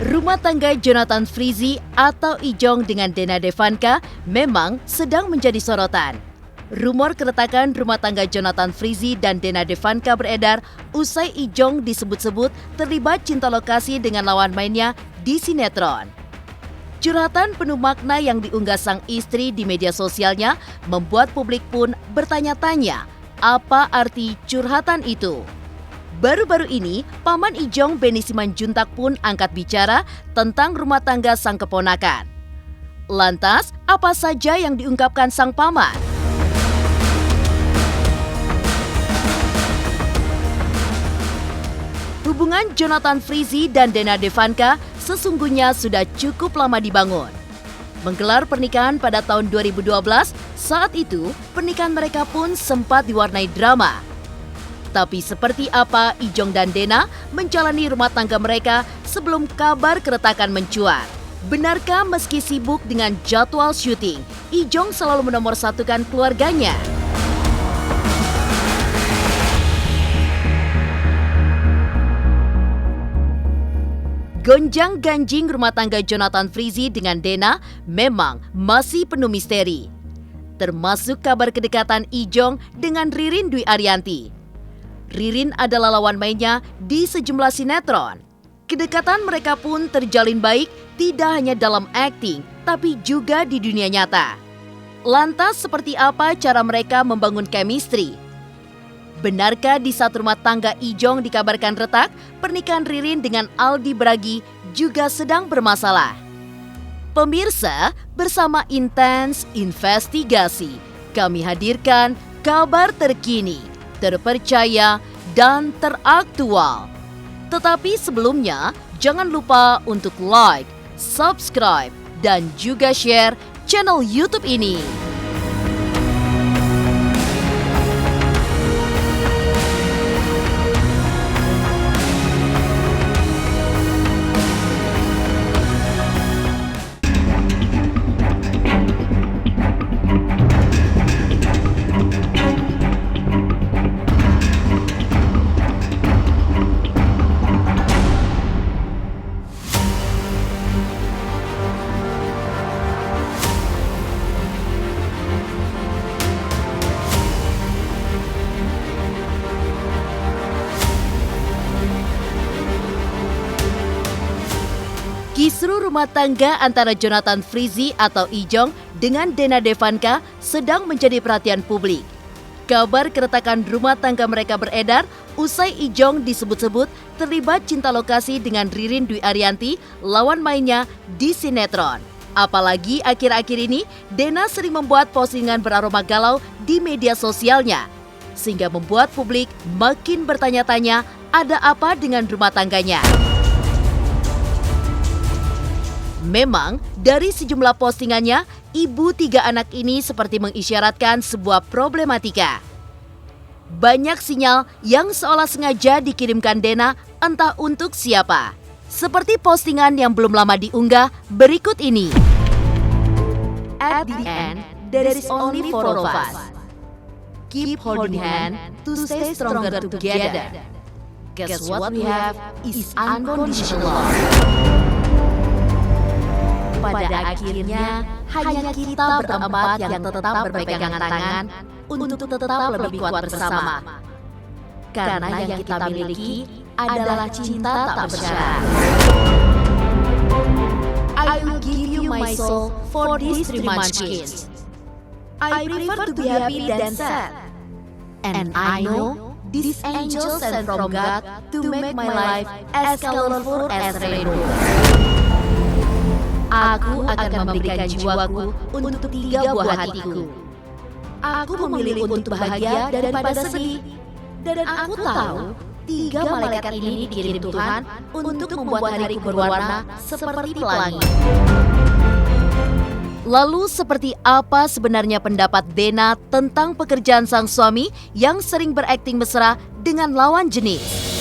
Rumah tangga Jonathan Frizzy atau Ijong dengan Dena Devanka memang sedang menjadi sorotan. Rumor keretakan rumah tangga Jonathan Frizzy dan Dena Devanka beredar usai Ijong disebut-sebut terlibat cinta lokasi dengan lawan mainnya di sinetron. Curhatan penuh makna yang diunggah sang istri di media sosialnya membuat publik pun bertanya-tanya apa arti curhatan itu. Baru-baru ini, paman Ijong Benny Simanjuntak pun angkat bicara tentang rumah tangga sang keponakan. Lantas, apa saja yang diungkapkan sang paman? Hubungan Jonathan Frizzy dan Dena Devanka sesungguhnya sudah cukup lama dibangun. Menggelar pernikahan pada tahun 2012, saat itu pernikahan mereka pun sempat diwarnai drama. Tapi seperti apa Ijong dan Dena menjalani rumah tangga mereka sebelum kabar keretakan mencuat? Benarkah meski sibuk dengan jadwal syuting, Ijong selalu menomorsatukan keluarganya? Gonjang-ganjing rumah tangga Jonathan Frizzy dengan Dena memang masih penuh misteri. Termasuk kabar kedekatan Ijong dengan Ririn Dwi Ariyanti. Ririn adalah lawan mainnya di sejumlah sinetron. Kedekatan mereka pun terjalin baik tidak hanya dalam akting, tapi juga di dunia nyata. Lantas seperti apa cara mereka membangun chemistry? Benarkah di saat rumah tangga Ijong dikabarkan retak, pernikahan Ririn dengan Aldi Bragi juga sedang bermasalah? Pemirsa, bersama Intens Investigasi, kami hadirkan kabar terkini, terpercaya, dan teraktual. Tetapi sebelumnya, jangan lupa untuk like, subscribe, dan juga share channel YouTube ini. Kisru rumah tangga antara Jonathan Frizzy atau Ijong dengan Dena Devanka sedang menjadi perhatian publik. Kabar keretakan rumah tangga mereka beredar usai Ijong disebut-sebut terlibat cinta lokasi dengan Ririn Dwi Ariyanti, lawan mainnya di sinetron. Apalagi akhir-akhir ini, Dena sering membuat postingan beraroma galau di media sosialnya, sehingga membuat publik makin bertanya-tanya ada apa dengan rumah tangganya. Memang, dari sejumlah postingannya, ibu tiga anak ini seperti mengisyaratkan sebuah problematika. Banyak sinyal yang seolah sengaja dikirimkan Dena entah untuk siapa. Seperti postingan yang belum lama diunggah berikut ini. At the end, there is only four of us. Keep holding hand to stay stronger together. Guess what we have is unconditional love. Pada akhirnya, hanya kita berempat yang tetap berpegangan tangan untuk tetap lebih kuat bersama. Karena yang kita miliki adalah cinta tak bersyarat. I will give you my soul for these 3 munchkins. I prefer to be happy than sad. And I know these angels sent from God to make my life as colorful as rainbow. Aku akan memberikan jiwaku untuk 3 buah hatiku. Aku memilih untuk bahagia daripada sedih. Dan aku tahu 3 malaikat ini dikirim Tuhan untuk membuat hariku berwarna seperti pelangi. Lalu seperti apa sebenarnya pendapat Dena tentang pekerjaan sang suami yang sering berakting mesra dengan lawan jenis?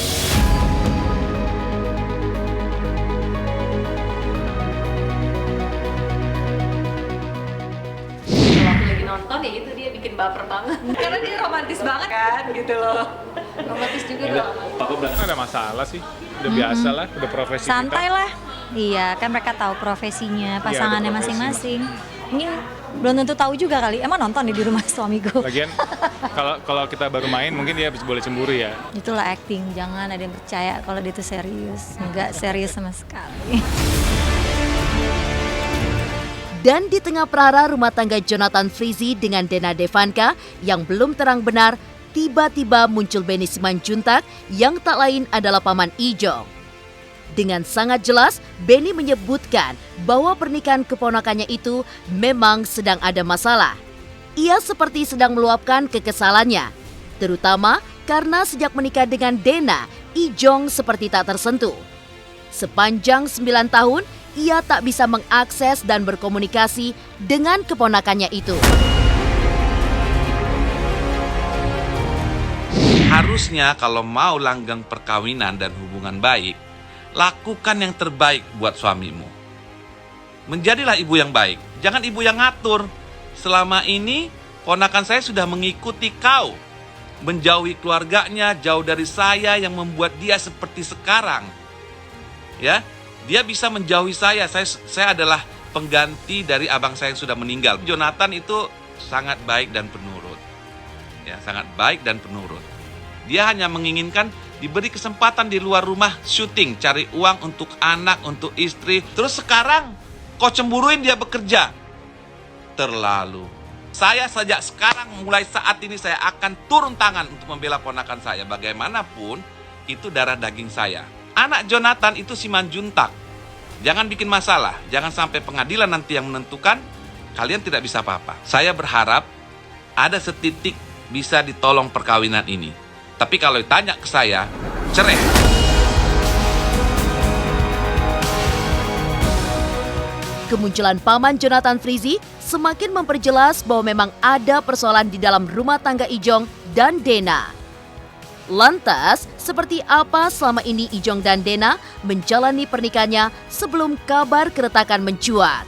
Nonton ya itu dia bikin baper banget karena dia romantis banget kan gitu loh, romantis juga dong. Papa bilang ada masalah sih, udah biasa lah, udah profesi santai kita. lah. Iya, kan mereka tahu profesinya, ada pasangannya profesi. masing-masing. Mungkin belum tentu tahu juga kali. Emang nonton nih di rumah suamiku. Lagian kalau kita baru main mungkin dia boleh cemburu ya. Itulah acting, jangan ada yang percaya kalau dia itu serius. Enggak serius sama sekali. Dan di tengah prara rumah tangga Jonathan Frizzy dengan Dena Devanka yang belum terang benar, tiba-tiba muncul Benny Simanjuntak yang tak lain adalah paman Ijong. Dengan sangat jelas, Benny menyebutkan bahwa pernikahan keponakannya itu memang sedang ada masalah. Ia seperti sedang meluapkan kekesalannya, terutama karena sejak menikah dengan Dena, Ijong seperti tak tersentuh. Sepanjang 9 tahun, ia tak bisa mengakses dan berkomunikasi dengan keponakannya itu. Harusnya kalau mau langgeng perkawinan dan hubungan baik, lakukan yang terbaik buat suamimu. Menjadilah ibu yang baik, jangan ibu yang ngatur. Selama ini, ponakan saya sudah mengikuti kau. Menjauhi keluarganya, jauh dari saya yang membuat dia seperti sekarang. Ya, dia bisa menjauhi saya adalah pengganti dari abang saya yang sudah meninggal. Jonathan itu sangat baik dan penurut. Ya, sangat baik dan penurut. Dia hanya menginginkan diberi kesempatan di luar rumah syuting, cari uang untuk anak, untuk istri. Terus sekarang kau cemburuin dia bekerja. Terlalu. Saya sejak sekarang, mulai saat ini saya akan turun tangan untuk membela ponakan saya. Bagaimanapun, itu darah daging saya. Anak Jonathan itu Simanjuntak. Jangan bikin masalah. Jangan sampai pengadilan nanti yang menentukan, kalian tidak bisa apa-apa. Saya berharap ada setitik bisa ditolong perkawinan ini. Tapi kalau ditanya ke saya, cerai. Kemunculan paman Jonathan Frizzy semakin memperjelas bahwa memang ada persoalan di dalam rumah tangga Ijong dan Dena. Lantas, seperti apa selama ini Ijong dan Dena menjalani pernikahannya sebelum kabar keretakan mencuat?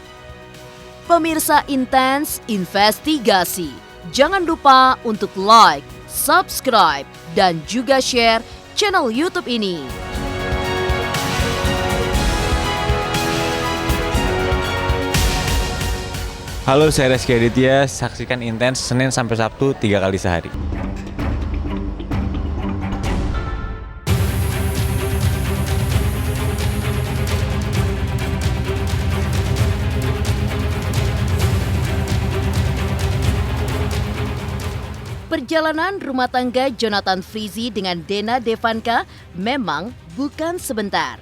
Pemirsa Intens Investigasi, jangan lupa untuk like, subscribe, dan juga share channel YouTube ini. Halo, saya Reski Aditya. Saksikan Intens Senin sampai Sabtu 3 kali sehari. Perjalanan rumah tangga Jonathan Frizzy dengan Dena Devanka memang bukan sebentar.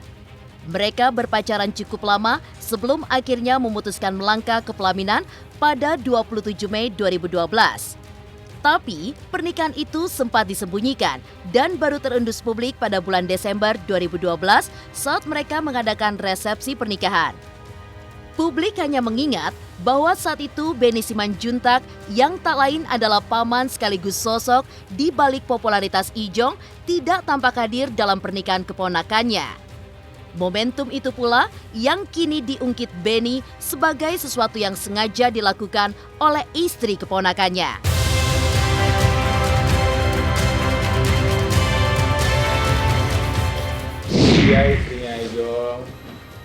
Mereka berpacaran cukup lama sebelum akhirnya memutuskan melangkah ke pelaminan pada 27 Mei 2012. Tapi pernikahan itu sempat disembunyikan dan baru terendus publik pada bulan Desember 2012 saat mereka mengadakan resepsi pernikahan. Publik hanya mengingat bahwa saat itu Benny Simanjuntak yang tak lain adalah paman sekaligus sosok di balik popularitas Ijong tidak tampak hadir dalam pernikahan keponakannya. Momentum itu pula yang kini diungkit Benny sebagai sesuatu yang sengaja dilakukan oleh istri keponakannya. Dia istrinya Ijong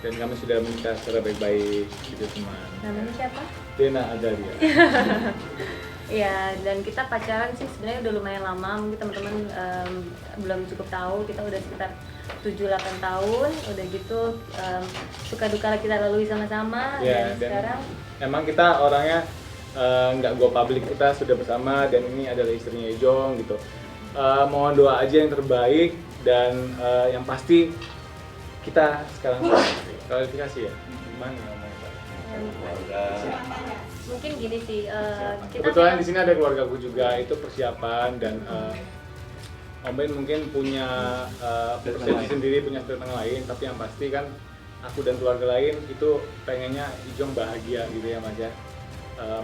dan kami sudah menikah secara baik-baik gitu teman. Namanya siapa? Dena Adalia. Ya, dan kita pacaran sih sebenarnya udah lumayan lama. Mungkin teman-teman belum cukup tahu, kita udah sekitar 7-8 tahun. Udah gitu suka duka kita lalui sama-sama. Ya, dan sekarang emang kita orangnya nggak go public, kita sudah bersama dan ini adalah istrinya Ijong gitu. Mohon doa aja yang terbaik dan yang pasti kita sekarang klarifikasi ya. Gimana ngomongnya? mungkin gini sih, kita Kebetulan di sini ada keluargaku juga, itu persiapan dan Om Ben mungkin punya persepsi sendiri, punya tentang lain, tapi yang pasti kan aku dan keluarga lain itu pengennya Ijong bahagia gitu ya Mas ya.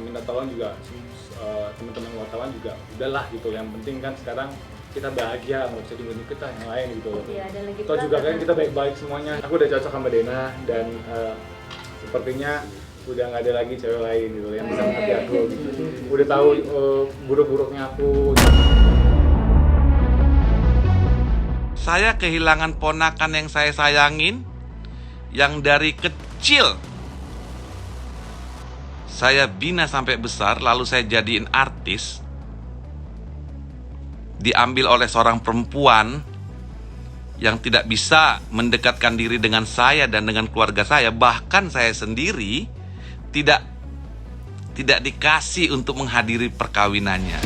Minta tolong juga teman-teman wartawan juga udahlah gitu, yang penting kan sekarang kita bahagia, nggak usah dimulai kita yang lain gitu loh. Iya, dan lagi Toh juga kan kita baik-baik semuanya. Aku udah cocok sama Dena dan sepertinya udah nggak ada lagi cewek lain gitu yang bisa mengerti aku gitu. Udah tahu buruk-buruknya aku. Saya kehilangan ponakan yang saya sayangin yang dari kecil saya bina sampai besar, lalu saya jadiin artis, diambil oleh seorang perempuan yang tidak bisa mendekatkan diri dengan saya dan dengan keluarga saya, bahkan saya sendiri tidak dikasih untuk menghadiri perkawinannya.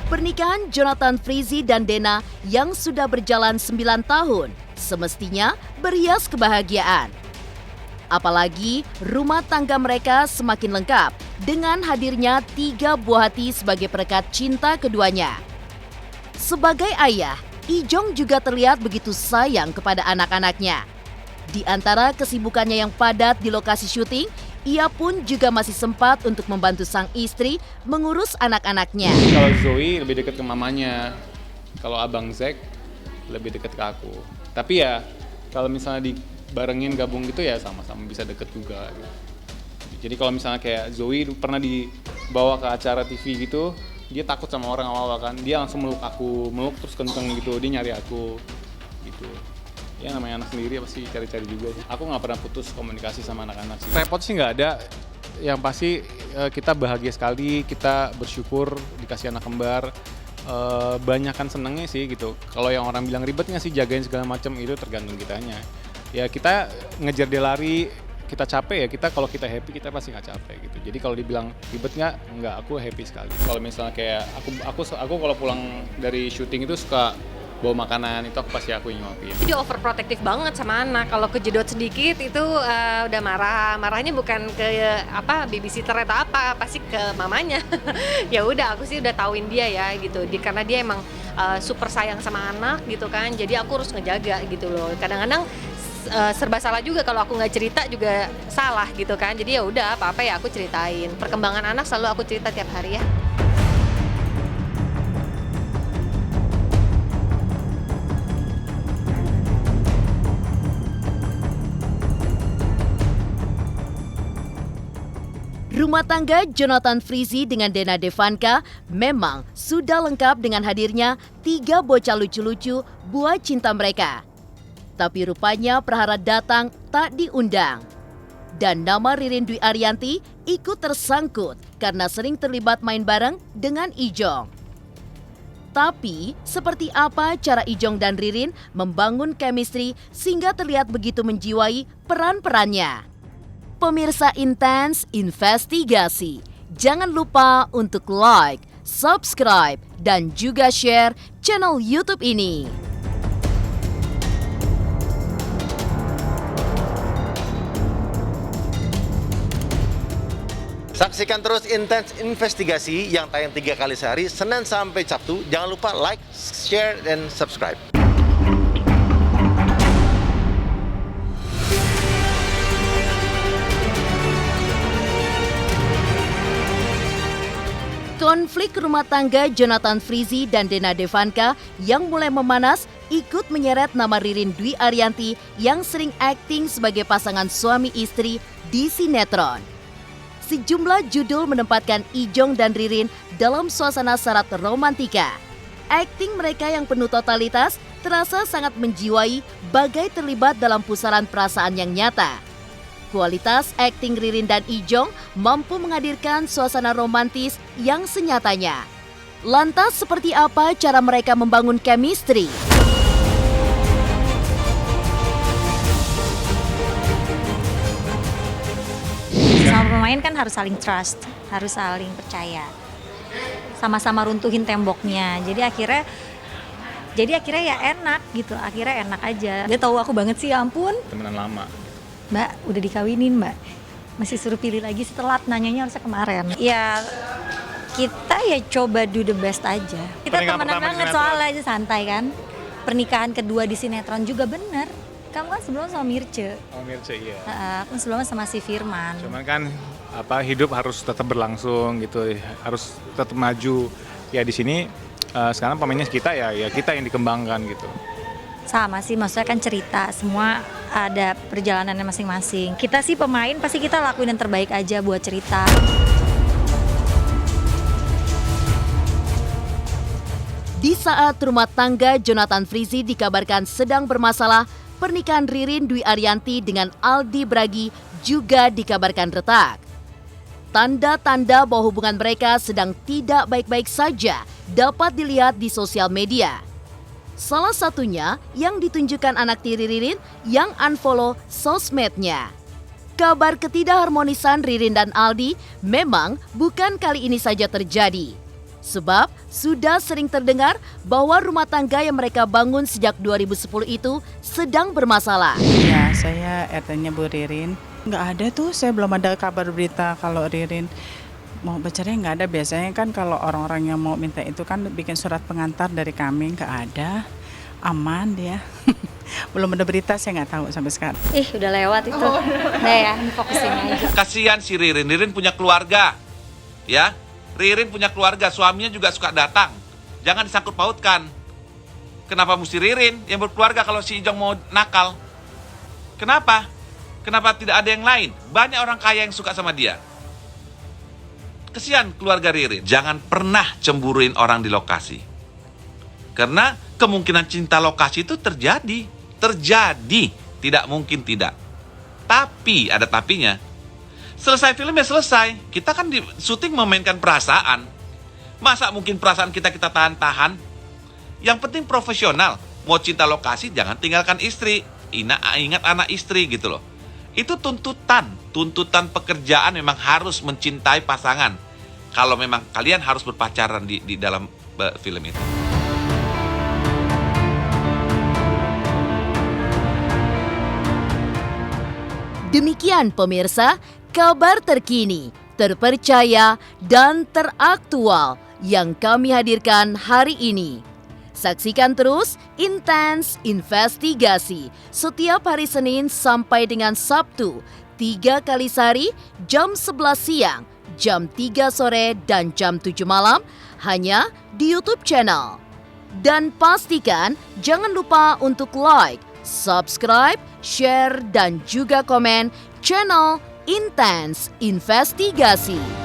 Pernikahan Jonathan Frizzy dan Dena yang sudah berjalan 9 tahun semestinya berhias kebahagiaan. Apalagi rumah tangga mereka semakin lengkap dengan hadirnya 3 buah hati sebagai perekat cinta keduanya. Sebagai ayah, Ijong juga terlihat begitu sayang kepada anak-anaknya. Di antara kesibukannya yang padat di lokasi syuting, ia pun juga masih sempat untuk membantu sang istri mengurus anak-anaknya. Kalau Zoe lebih dekat ke mamanya, kalau Abang Zack lebih dekat ke aku. Tapi ya kalau misalnya dibarengin gabung gitu ya sama-sama bisa deket juga. Jadi kalau misalnya kayak Zoe pernah dibawa ke acara TV gitu, dia takut sama orang awal-awal kan, dia langsung meluk terus kenceng gitu, dia nyari aku gitu. Ya namanya anak sendiri pasti cari-cari juga sih. Aku nggak pernah putus komunikasi sama anak-anak sih. Repot sih nggak ada. Yang pasti kita bahagia sekali, kita bersyukur dikasih anak kembar. Banyakan senengnya sih gitu. Kalau yang orang bilang ribet nggak sih jagain segala macam, itu tergantung kitanya. Ya kita ngejar dia lari, kita capek ya, kalau kita happy kita pasti nggak capek gitu. Jadi kalau dibilang ribet nggak, aku happy sekali. Kalau misalnya kayak aku kalau pulang dari syuting itu suka bawa makanan, itu pasti aku yang nyuapin. Dia overprotective banget sama anak. Kalau kejedot sedikit itu udah marah. Marahnya bukan ke babysitter atau apa, pasti ke mamanya. Ya udah, aku sih udah tauin dia ya gitu. Karena dia emang super sayang sama anak gitu kan. Jadi aku harus ngejaga gitu loh. Kadang-kadang serba salah juga kalau aku nggak cerita juga salah gitu kan. Jadi ya udah apa-apa ya aku ceritain. Perkembangan anak selalu aku cerita tiap hari ya. Rumah tangga Jonathan Frizzy dengan Dena Devanka memang sudah lengkap dengan hadirnya 3 bocah lucu-lucu buah cinta mereka. Tapi rupanya prahara datang tak diundang. Dan nama Ririn Dwi Ariyanti ikut tersangkut karena sering terlibat main bareng dengan Ijong. Tapi seperti apa cara Ijong dan Ririn membangun chemistry sehingga terlihat begitu menjiwai peran-perannya? Pemirsa Intens Investigasi, jangan lupa untuk like, subscribe, dan juga share channel YouTube ini. Saksikan terus Intens Investigasi yang tayang 3 kali sehari, Senin sampai Sabtu. Jangan lupa like, share, dan subscribe. Konflik rumah tangga Jonathan Frizzy dan Dena Devanka yang mulai memanas ikut menyeret nama Ririn Dwi Ariyanti yang sering akting sebagai pasangan suami istri di sinetron. Sejumlah judul menempatkan Ijong dan Ririn dalam suasana syarat romantika. Akting mereka yang penuh totalitas terasa sangat menjiwai bagai terlibat dalam pusaran perasaan yang nyata. Kualitas akting Ririn dan Ijong mampu menghadirkan suasana romantis yang senyatanya. Lantas seperti apa cara mereka membangun chemistry? Sama pemain kan harus saling trust, harus saling percaya. Sama-sama runtuhin temboknya. Jadi akhirnya ya enak gitu. Akhirnya enak aja. Dia tahu aku banget sih, ya ampun. Temenan lama. Mbak, udah dikawinin Mbak. Masih suruh pilih lagi setelah nanyanya harusnya kemarin. Ya kita ya coba do the best aja. Kita temenan banget soalnya aja santai kan. Pernikahan kedua di sinetron juga bener. Kamu kan sebelumnya sama Mirce. Oh Mirce iya. Aku sebelumnya sama si Firman. Cuman kan hidup harus tetap berlangsung gitu, harus tetap maju. Ya di sini sekarang pemainnya kita ya kita yang dikembangkan gitu. Sama sih, maksudnya kan cerita, semua ada perjalanannya masing-masing. Kita sih pemain pasti kita lakuin yang terbaik aja buat cerita. Di saat rumah tangga Jonathan Frizzy dikabarkan sedang bermasalah, pernikahan Ririn Dwi Ariyanti dengan Aldi Bragi juga dikabarkan retak. Tanda-tanda bahwa hubungan mereka sedang tidak baik-baik saja dapat dilihat di sosial media. Salah satunya yang ditunjukkan anak tiri Ririn yang unfollow sosmednya. Kabar ketidakharmonisan Ririn dan Aldi memang bukan kali ini saja terjadi. Sebab sudah sering terdengar bahwa rumah tangga yang mereka bangun sejak 2010 itu sedang bermasalah. Ya, saya RT-nya Bu Ririn. Nggak ada tuh, saya belum ada kabar berita kalau Ririn mau bercerai, nggak ada. Biasanya kan kalau orang-orang yang mau minta itu kan bikin surat pengantar dari kami, nggak ada. Aman dia. Belum ada berita, saya nggak tahu sampai sekarang. Udah lewat itu. Nah ya, fokusin aja. Kasihan si Ririn. Ririn punya keluarga. Ya, Ririn punya keluarga, suaminya juga suka datang. Jangan disangkut pautkan. Kenapa mesti Ririn yang berkeluarga kalau si Ijong mau nakal? Kenapa? Kenapa tidak ada yang lain? Banyak orang kaya yang suka sama dia. Kesian keluarga Ririn. Jangan pernah cemburuin orang di lokasi. Karena kemungkinan cinta lokasi itu terjadi. Terjadi. Tidak mungkin tidak. Tapi, ada tapinya. Selesai film ya selesai. Kita kan di syuting memainkan perasaan. Masa mungkin perasaan kita tahan-tahan? Yang penting profesional. Mau cinta lokasi jangan tinggalkan istri. Ingat anak istri gitu loh. Itu tuntutan pekerjaan memang harus mencintai pasangan. Kalau memang kalian harus berpacaran di dalam film itu. Demikian pemirsa, kabar terkini, terpercaya, dan teraktual yang kami hadirkan hari ini. Saksikan terus Intens Investigasi setiap hari Senin sampai dengan Sabtu, 3 kali sehari, jam 11 siang, jam 3 sore, dan jam 7 malam, hanya di YouTube channel. Dan pastikan jangan lupa untuk like, subscribe, share, dan juga komen channel Intens Investigasi.